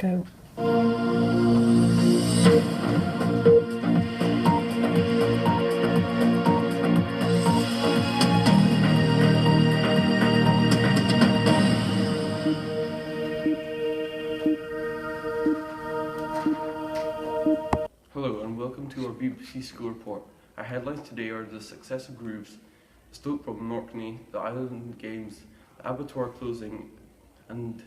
Go. Hello and welcome to our BBC School Report. Our headlines today are the success of Grooves, the Stoke problem in Orkney, the Island Games, the abattoir closing, and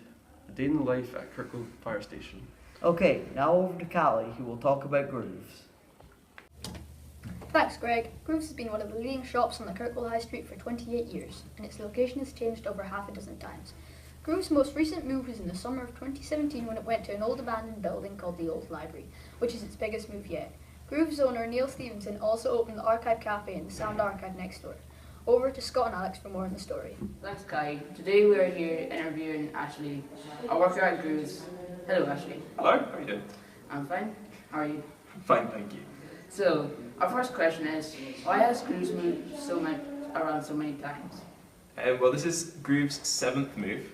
a day in the life at Kirkland Fire Station. Okay, now over to Callie, who will talk about Grooves. Thanks, Greg. Grooves has been one of the leading shops on the Kirkwall High Street for 28 years, and its location has changed over half a dozen times. Grooves' most recent move was in the summer of 2017 when it went to an old abandoned building called the Old Library, which is its biggest move yet. Grooves' owner Neil Stevenson also opened the Archive Cafe and the Sound Archive next door. Over to Scott and Alex for more on the story. Thanks, Kai. Today we are here interviewing Ashley, a worker at Grooves. Hello, Ashley. Hello, how are you doing? I'm fine. How are you? Fine, thank you. So, our first question is, why has Grooves moved around so many times? Well, this is Groove's 7th move.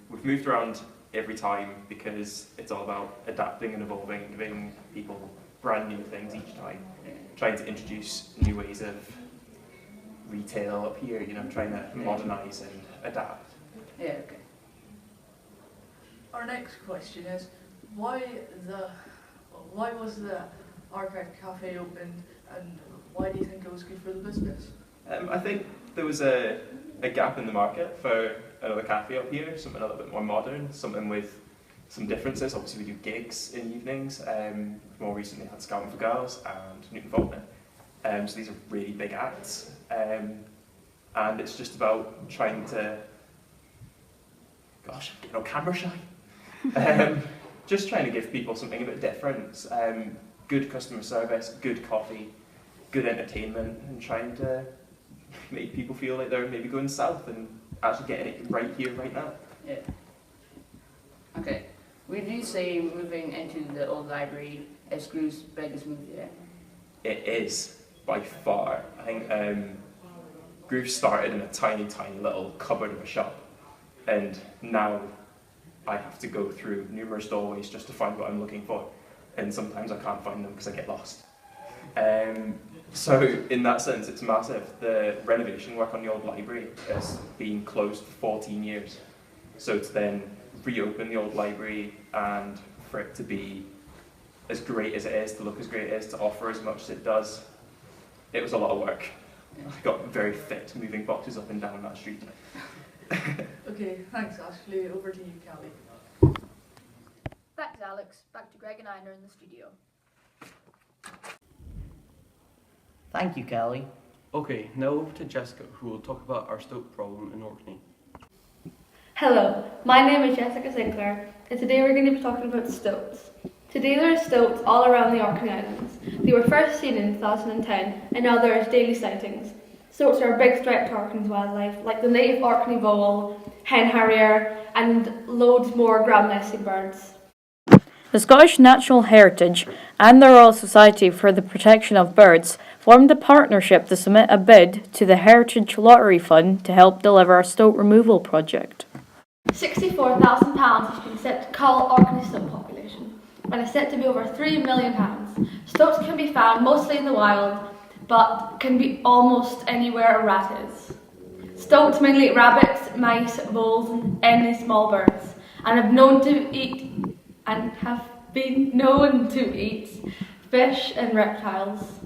We've moved around every time because it's all about adapting and evolving, giving people brand new things each time, trying to introduce new ways of retail up here, trying to modernise and adapt. Yeah, okay. Our next question is, why was the Archive Cafe opened, and why do you think it was good for the business? I think there was a gap in the market for another cafe up here, something a little bit more modern, something with some differences. Obviously we do gigs in evenings. More recently had Scouting for Girls and Newton Faulkner. So these are really big acts. And it's just about trying to, gosh, I'm getting all camera shy. Just trying to give people something a bit different. Good customer service, good coffee, good entertainment, and trying to make people feel like they're maybe going south and actually getting it right here, right now. Yeah. Okay. Would you say moving into the old library is Grooves' biggest move yet? It is, by far. I think Groove started in a tiny, tiny little cupboard of a shop, and now I have to go through numerous doorways just to find what I'm looking for, and sometimes I can't find them because I get lost. So in that sense, it's massive. The renovation work on the old library has been closed for 14 years. So to then reopen the old library and for it to be as great as it is, to look as great as it is, to offer as much as it does, it was a lot of work. I got very fit moving boxes up and down that street. Okay, thanks Ashley. Over to you, Callie. Thanks, Alex. Back to Greg and Ina in the studio. Thank you, Callie. Okay, now over to Jessica, who will talk about our Stoke problem in Orkney. Hello, my name is Jessica Sinclair, and today we're going to be talking about stoats. Today there are stoats all around the Orkney Islands. They were first seen in 2010, and now there is daily sightings. Stoats are a big threat to Orkney's wildlife, like the native Orkney vole, hen harrier, and loads more ground nesting birds. The Scottish Natural Heritage and the Royal Society for the Protection of Birds formed a partnership to submit a bid to the Heritage Lottery Fund to help deliver a stoat removal project. £64,000 has been set to cull Orkney's stoat population, and is set to be over £3 million. Stoats can be found mostly in the wild, but can be almost anywhere a rat is. Stoats mainly eat rabbits, mice, voles, and any small birds, and have been known to eat fish and reptiles.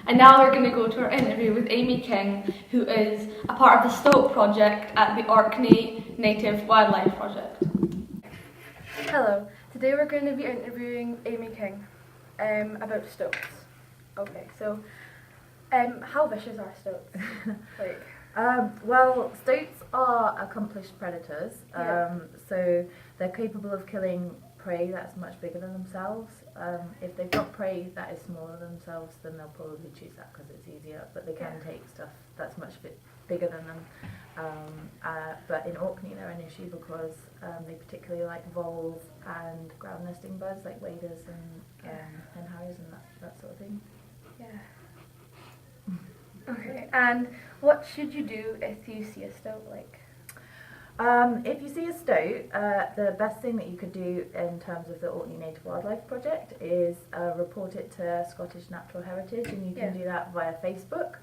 And now we're going to go to our interview with Amy King, who is a part of the Stoat project at the Orkney Native Wildlife Project. Hello, today we're going to be interviewing Amy King about stoats. Okay, so how vicious are stoats? Well, stoats are accomplished predators, so they're capable of killing prey that's much bigger than themselves. If they've got prey that is smaller than themselves, then they'll probably choose that because it's easier, but they can take stuff that's much bigger than them. But in Orkney they're an issue because they particularly like voles and ground nesting birds like waders and hen harriers and that sort of thing. Yeah. Okay, and what should you do if you see a stoat? If you see a stoat, the best thing that you could do in terms of the Orkney Native Wildlife Project is report it to Scottish Natural Heritage, and you can do that via Facebook.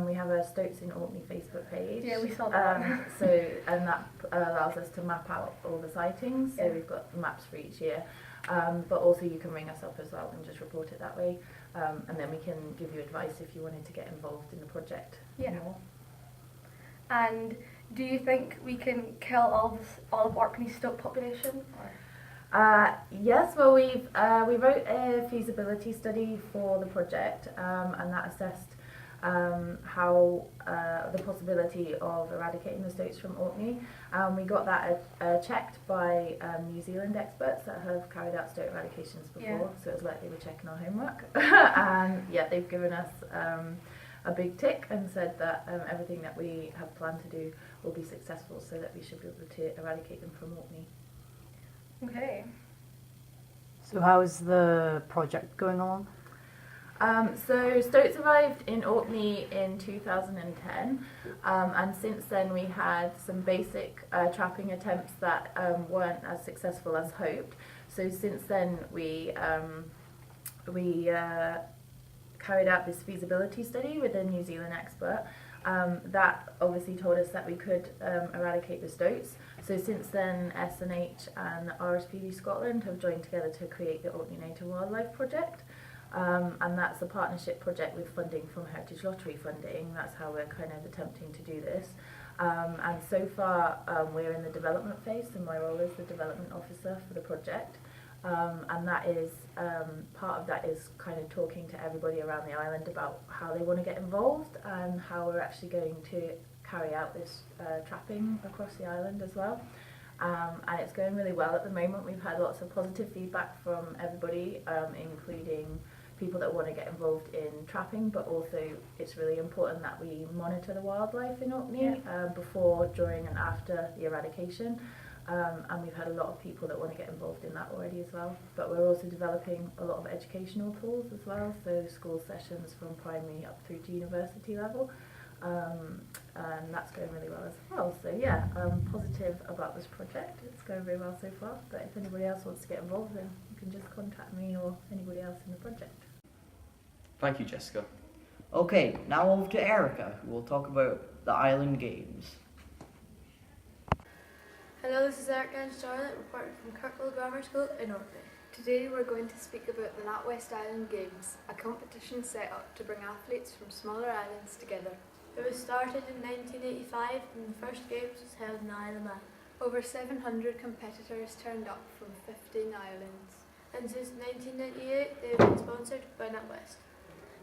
We have a Stoats in Orkney Facebook page. Yeah, we saw that. And that allows us to map out all the sightings. So we've got maps for each year. But also you can ring us up as well and just report it that way. And then we can give you advice if you wanted to get involved in the project more. And do you think we can kill all of Orkney's stoat population? Yes, well we wrote a feasibility study for the project, and that assessed how the possibility of eradicating the stoats from Orkney. We got that checked by New Zealand experts that have carried out stoat eradications before, so it was like they were checking our homework. And yeah, they've given us a big tick and said that everything that we have planned to do will be successful, so that we should be able to eradicate them from Orkney. Okay. So how is the project going along? So stoats arrived in Orkney in 2010, and since then we had some basic trapping attempts that weren't as successful as hoped. So since then we carried out this feasibility study with a New Zealand expert that obviously told us that we could eradicate the stoats. So since then SNH and RSPB Scotland have joined together to create the Orkney Native Wildlife Project. And that's a partnership project with funding from Heritage Lottery funding. That's how we're kind of attempting to do this. And so far we're in the development phase, so my role is the development officer for the project. And that is, part of that is kind of talking to everybody around the island about how they want to get involved and how we're actually going to carry out this trapping across the island as well. And it's going really well at the moment. We've had lots of positive feedback from everybody, including people that want to get involved in trapping, but also it's really important that we monitor the wildlife in Orkney before, during and after the eradication. And we've had a lot of people that want to get involved in that already as well. But we're also developing a lot of educational tools as well, so school sessions from primary up through to university level. And that's going really well as well. So yeah, I'm positive about this project. It's going very well so far. But if anybody else wants to get involved, then you can just contact me or anybody else in the project. Thank you, Jessica. Okay, now over to Erica, who will talk about the Island Games. Hello, this is Erica and Charlotte reporting from Kirkwall Grammar School in Orkney. Today we're going to speak about the NatWest Island Games, a competition set up to bring athletes from smaller islands together. It was started in 1985 and the first Games was held in Isle of Man. Over 700 competitors turned up from 15 islands. And since 1998 they have been sponsored by NatWest.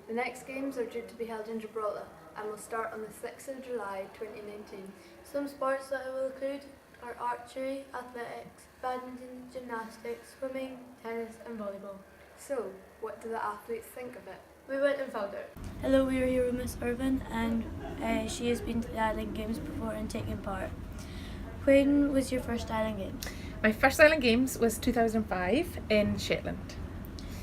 The next Games are due to be held in Gibraltar and will start on the 6th of July 2019. Some sports that it will include are archery, athletics, badminton, gymnastics, swimming, tennis and volleyball. So, what do the athletes think of it? We went and found out. Hello, we are here with Miss Irvin, and she has been to the Island Games before and taken part. When was your first Island Games? My first Island Games was 2005 in Shetland.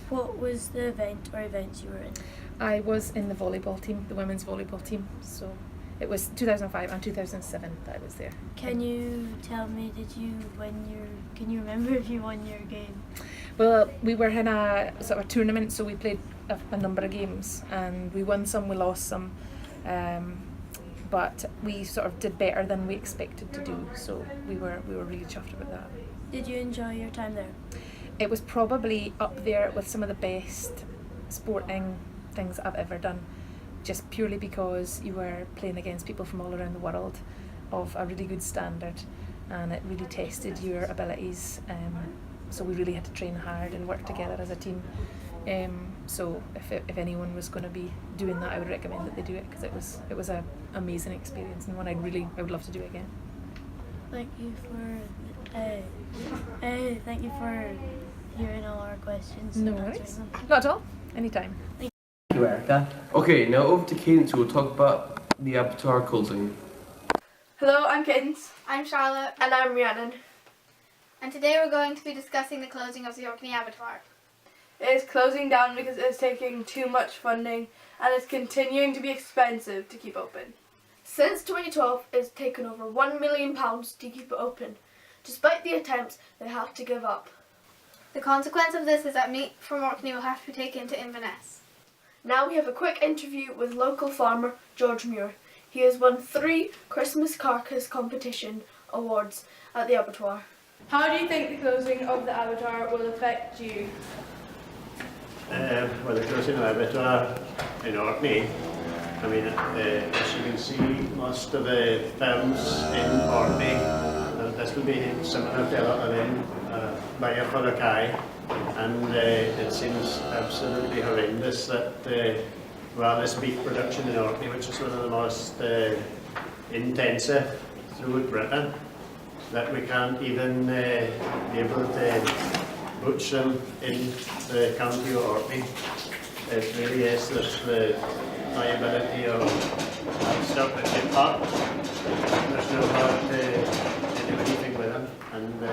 What was the event or events you were in? I was in the volleyball team, the women's volleyball team, so it was 2005 and 2007 that I was there. Can you tell me, can you remember if you won your game? Well, we were in a sort of a tournament, so we played a number of games, and we won some, we lost some, but we sort of did better than we expected to do, so we were really chuffed about that. Did you enjoy your time there? It was probably up there with some of the best sporting things I've ever done, just purely because you were playing against people from all around the world of a really good standard, and it really tested your abilities. So we really had to train hard and work together as a team. So if anyone was going to be doing that, I would recommend that they do it, because it was an amazing experience and one I would love to do again. Thank you for hearing all our questions. No worries. Not at all. Anytime. Thank you, Erica. Okay, now over to Cadence, who will talk about the abattoir closing. Hello, I'm Cadence. I'm Charlotte. And I'm Rhiannon. And today we're going to be discussing the closing of the Orkney Abattoir. It is closing down because it is taking too much funding and it's continuing to be expensive to keep open. Since 2012, it's taken over £1 million to keep it open. Despite the attempts, they have to give up. The consequence of this is that meat from Orkney will have to be taken to Inverness. Now we have a quick interview with local farmer George Muir. He has won 3 Christmas Carcass Competition awards at the abattoir. How do you think the closing of the abattoir will affect you? Well, the closing of the abattoir in Orkney, I mean, as you can see, most of the farms in Orkney, this will be similar to a lot of them, by a Furakai, and it seems absolutely horrendous that well, this beef production in Orkney, which is one of the most intensive throughout Britain, that we can't even be able to butcher them in the county of Orkney. It really is the liability of stock that get caught. There's no how to do anything with them, and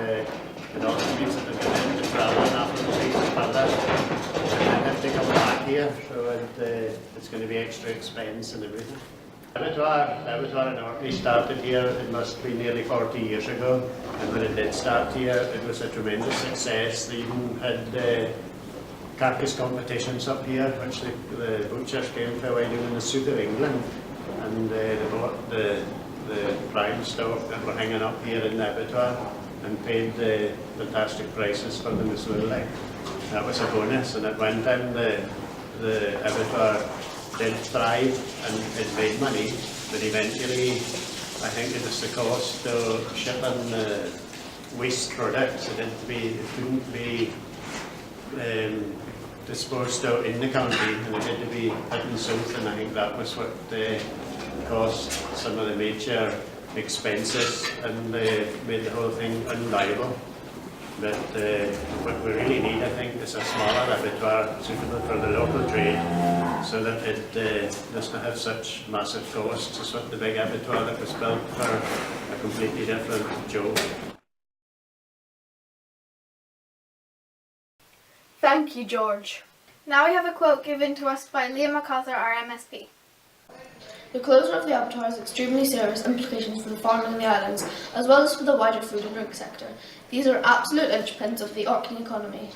it also means that they're going to have to travel after the season further, and then have to come back here, so it's going to be extra expense and everything. The abattoir in Orkney started here, it must be nearly 40 years ago, and when it did start here, it was a tremendous success. They even had carcass competitions up here, which the butchers came to away doing in the south of England, and they bought the prime stock that were hanging up here in the abattoir and paid fantastic prices for them as well. That was a bonus, and at one time the abattoir did thrive and it made money, but eventually I think it was the cost of shipping waste products. It couldn't be disposed out in the county, and it had to be hidden south, and I think that was what caused some of the major expenses and made the whole thing unviable. But what we really need, I think, is a smaller abattoir suitable for the local trade, so that it doesn't have such massive costs as what the big abattoir that was built for a completely different job. Thank you, George. Now we have a quote given to us by Liam MacArthur, our MSP. The closure of the abattoir has extremely serious implications for the farming in the islands, as well as for the wider food and drink sector. These are absolute linchpins of the Orkney economy.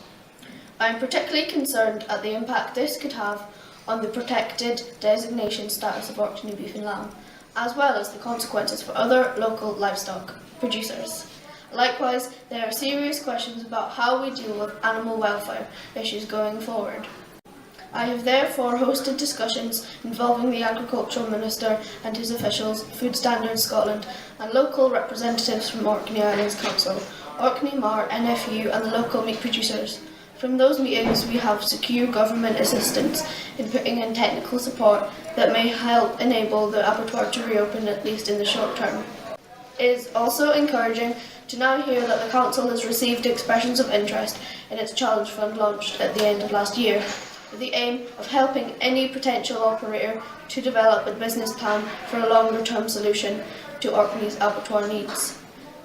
I am particularly concerned at the impact this could have on the protected designation status of Orkney beef and lamb, as well as the consequences for other local livestock producers. Likewise, there are serious questions about how we deal with animal welfare issues going forward. I have therefore hosted discussions involving the Agricultural Minister and his officials, Food Standards Scotland, and local representatives from Orkney Islands Council, Orkney Mar, NFU and the local meat producers. From those meetings we have secured government assistance in putting in technical support that may help enable the abattoir to reopen, at least in the short term. It is also encouraging to now hear that the Council has received expressions of interest in its challenge fund launched at the end of last year, with the aim of helping any potential operator to develop a business plan for a longer-term solution to Orkney's abattoir needs.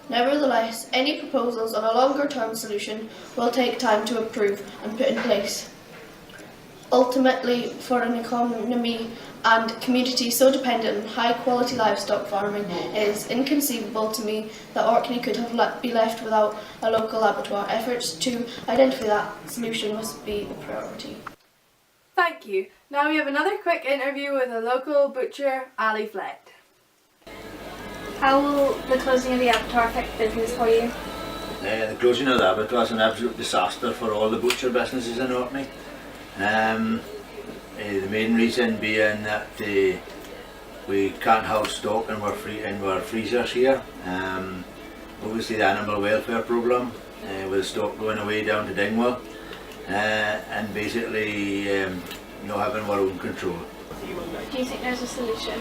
Nevertheless, any proposals on a longer-term solution will take time to approve and put in place. Ultimately, for an economy and community so dependent on high-quality livestock farming, it is inconceivable to me that Orkney could have be left without a local abattoir. Efforts to identify that solution must be a priority. Thank you. Now we have another quick interview with a local butcher, Ali Flett. How will the closing of the abattoir affect business for you? The closing of the abattoir is an absolute disaster for all the butcher businesses in Orkney. The main reason being that we can't house stock in our freezers here. Obviously the animal welfare problem with stock going away down to Dingwall, and basically not having our own control. Do you think there's a solution?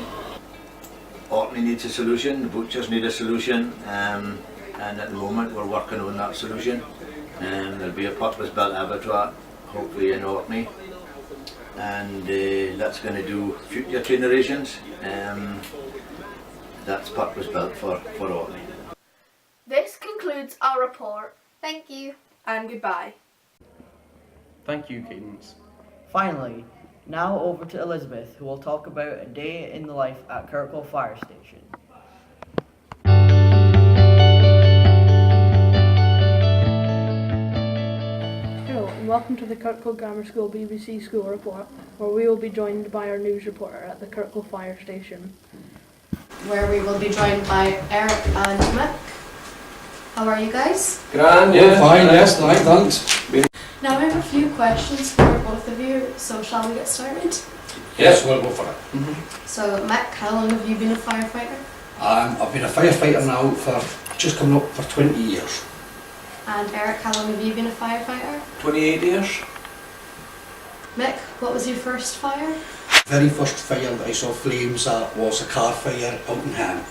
Orkney needs a solution, the butchers need a solution, and at the moment we're working on that solution. There'll be a purpose-built abattoir, hopefully in Orkney, and that's going to do future generations. That's purpose-built for Orkney. This concludes our report. Thank you. And goodbye. Thank you, Cadence. Finally, Now over to Elizabeth, who will talk about a day in the life at Kirkwall Fire Station. Hello and welcome to the Kirkwall Grammar School BBC School Report, where we will be joined by our news reporter at the Kirkwall Fire Station. Where we will be joined by Eric and Mick. How are you guys? Grand, yeah. Fine, yes, thanks. Now I have a few questions for both of you, so shall we get started? Yes, we'll go for it. So Mick, how long have you been a firefighter? I've been a firefighter now for just coming up for 20 years. And Eric, how long have you been a firefighter? 28 years. Mick, what was your first fire? Very first fire that I saw flames at was a car fire out in Ham.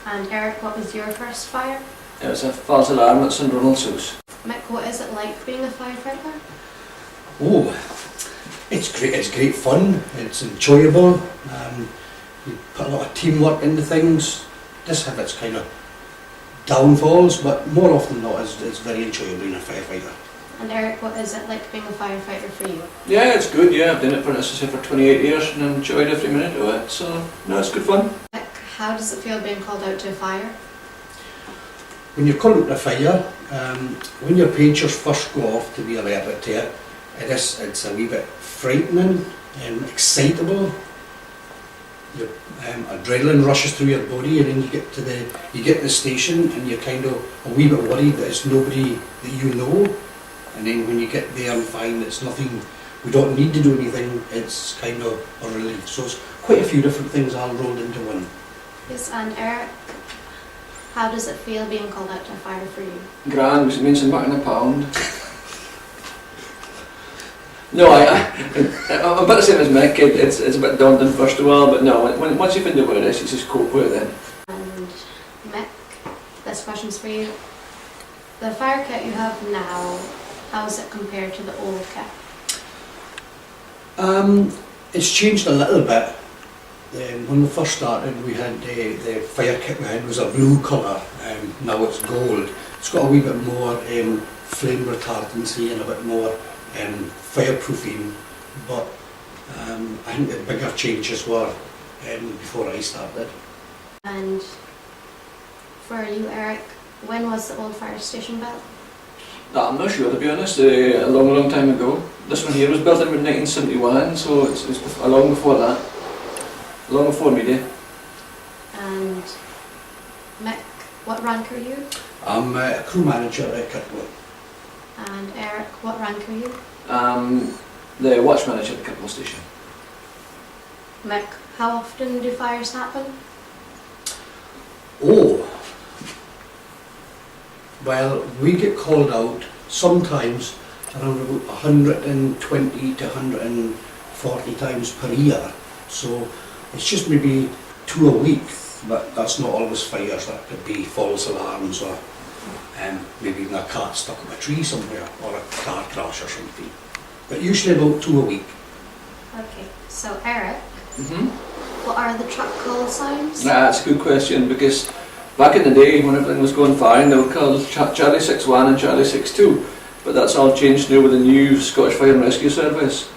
And Eric, what was your first fire? It was a false alarm at St Ronald's House. Mick, what is it like being a firefighter? Oh, it's great fun, it's enjoyable, you put a lot of teamwork into things. This have its kind of downfalls, but more often than not it's very enjoyable being a firefighter. And Eric, what is it like being a firefighter for you? Yeah, it's good, yeah. I've done it for, as I say, for 28 years and enjoyed every minute of it, so no, it's good fun. Mick, how does it feel being called out to a fire? When you're called to a fire, when your pagers first go off to be alerted to it, it's a wee bit frightening and excitable. Your adrenaline rushes through your body, and then you get to the station, and you're kind of a wee bit worried that it's nobody that you know. And then when you get there and find it's nothing, we don't need to do anything, it's kind of a relief. So it's quite a few different things all rolled into one. Yes, and Eric, how does it feel being called out to a fire for you? Grand, because it means I'm back in a pound. No, I'm about the same as Mick. It's a bit daunting first of all, but no, once you find out what it is, you just cope with it then. And Mick, this question's for you. The fire kit you have now, how is it compared to the old kit? It's changed a little bit. When we first started, we had the fire kit we had was a blue colour. Now it's gold. It's got a wee bit more flame retardancy and a bit more fireproofing, but I think the bigger changes were before I started. And for you, Eric, when was the old fire station built? I'm not sure, to be honest, a long time ago. This one here was built in 1971, so it's long before that. Long before me day. And Mick, what rank are you? I'm a crew manager at Kirkwall. And Eric, what rank are you? The watch manager at the Kirkwall station. Mick, how often do fires happen? Oh, well, we get called out sometimes around about 120 to 140 times per year. So it's just maybe 2 a week, but that's not always fires. That could be false alarms or maybe even a car stuck in a tree somewhere or a car crash or something. But usually about 2 a week. Okay, so Eric, what are the truck call signs? That's a good question, because back in the day when everything was going fine, they were called Charlie 6-1 and Charlie 6-2, but that's all changed now with the new Scottish Fire and Rescue Service.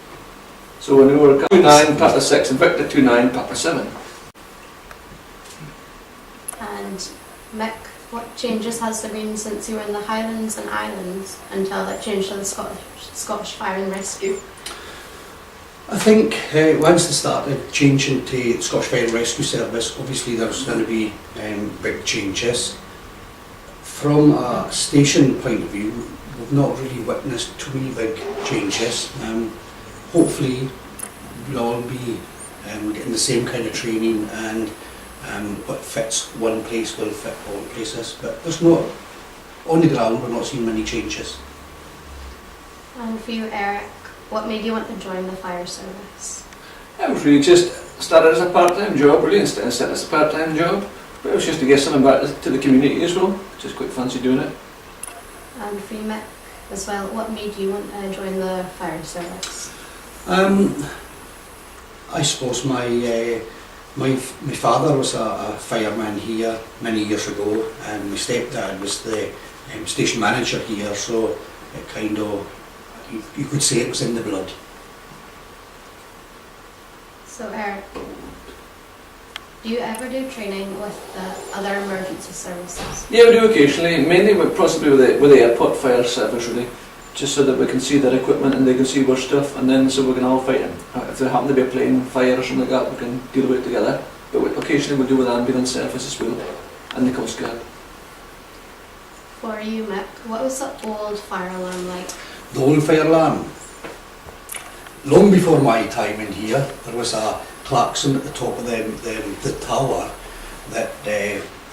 So when we were 2-9, Papa 6 and Victor 2-9, Papa 7. And Mick, what changes has there been since you were in the Highlands and Islands until it changed to the Scottish Fire and Rescue? I think once they started changing to Scottish Fire and Rescue Service, obviously there's going to be big changes. From a station point of view, we've not really witnessed too many big changes. Hopefully we'll all be getting the same kind of training, and what fits one place will fit all places. But there's not, on the ground, we're not seeing many changes. And for you, Eric, what made you want to join the fire service? It was really just started as a part-time job, really, instead of as a part-time job. But it was just to get something back to the community as well. Just quite fancy doing it. And for you, Mick, as well, what made you want to join the fire service? I suppose my father was a fireman here many years ago, and my stepdad was the station manager here, so it kind of, you could say it was in the blood. So Eric, do you ever do training with the other emergency services? Yeah, we do occasionally, mainly possibly with the airport fire service really, just so that we can see their equipment and they can see our stuff, and then so we can all fight in. If there happen to be a plane fire or something like that, we can deal with it together. But occasionally we'll do with ambulance service as well, and the Coast Guard. For you, Mick, what was the old fire alarm like? The old fire alarm. Long before my time in here, there was a klaxon at the top of the tower that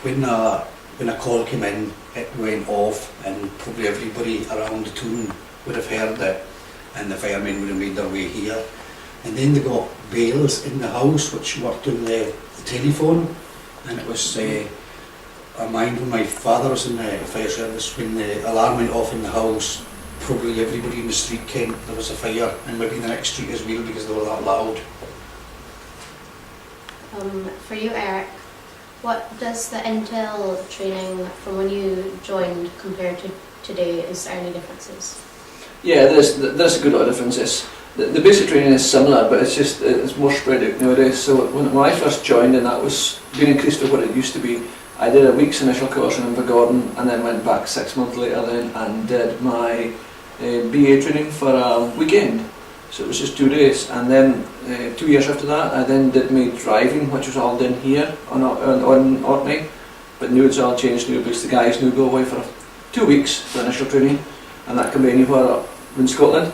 when a call came in, it went off, and probably everybody around the town would have heard it, and the firemen would have made their way here. And then they got bells in the house which worked on the telephone, and it was I mind when my father was in the fire service, when the alarm went off in the house, probably everybody in the street came, there was a fire, and maybe in the next street as well because they were that loud. For you, Eric, what does the intel training from when you joined compared to today? Is there any differences? Yeah, there's a good lot of differences. The basic training is similar, but it's more spread out nowadays. So when I first joined, and that was being increased to what it used to be, I did a week's initial course in Invergordon, and then went back 6 months later then and did my BA training for a weekend. So it was just 2 days, and then 2 years after that I then did my driving, which was all done here on Orkney, but now it's all changed now because the guys now go away for 2 weeks for initial training, and that can be anywhere in Scotland,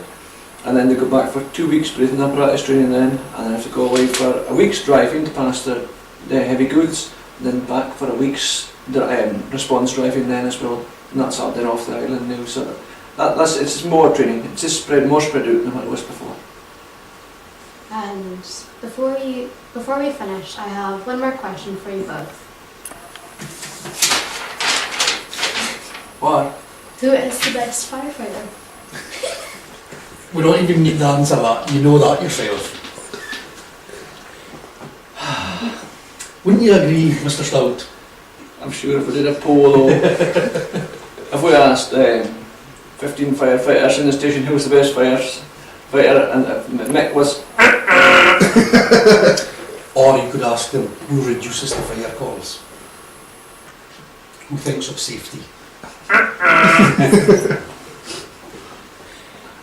and then they go back for 2 weeks breathing apparatus training then, and then have to go away for a week's driving to pass the heavy goods, then back for a week's response driving then as well, and that's all done off the island now. So it's just more training. It's just more spread out than what it was before. And before we finish, I have one more question for you both. What? Who is the best firefighter? We don't even need to answer that, you know that yourself. Wouldn't you agree, Mr. Stout? I'm sure if we did a poll, if we asked 15 firefighters in the station who was the best firefighter, and Mick was... Or you could ask them who reduces the fire calls. Who thinks of safety?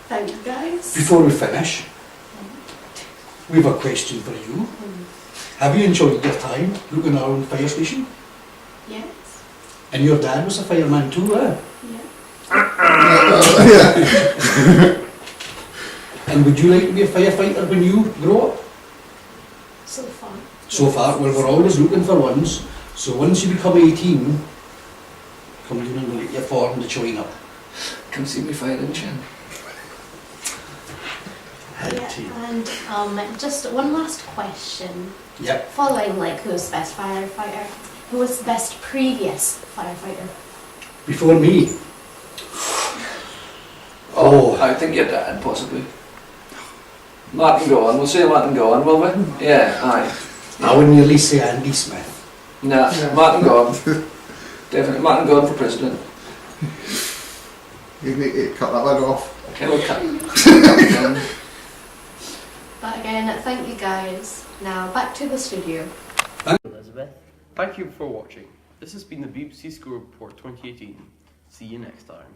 Thank you, guys. Before we finish, we have a question for you. Have you enjoyed your time looking around the fire station? Yes. And your dad was a fireman too, eh? Yeah. And would you like to be a firefighter when you grow up? So far. So far, well, we're always looking for ones. So once you become 18, come down and we'll get your form to join up. Come see me fire engine. And just one last question. Yep. Following who's the best firefighter? Who was the best previous firefighter? Before me? Oh, I think your dad, possibly. Martin Gowan, we'll say Martin Gowan, will we? Yeah, aye. I would nearly say Andy Smith. Nah, yeah. Martin Gowan. Definitely, Martin Gowan for president. You need to cut that one off. Okay, we'll cut. But again, thank you guys. Now back to the studio. Elizabeth. Thank you for watching. This has been the BBC School Report 2018. See you next time.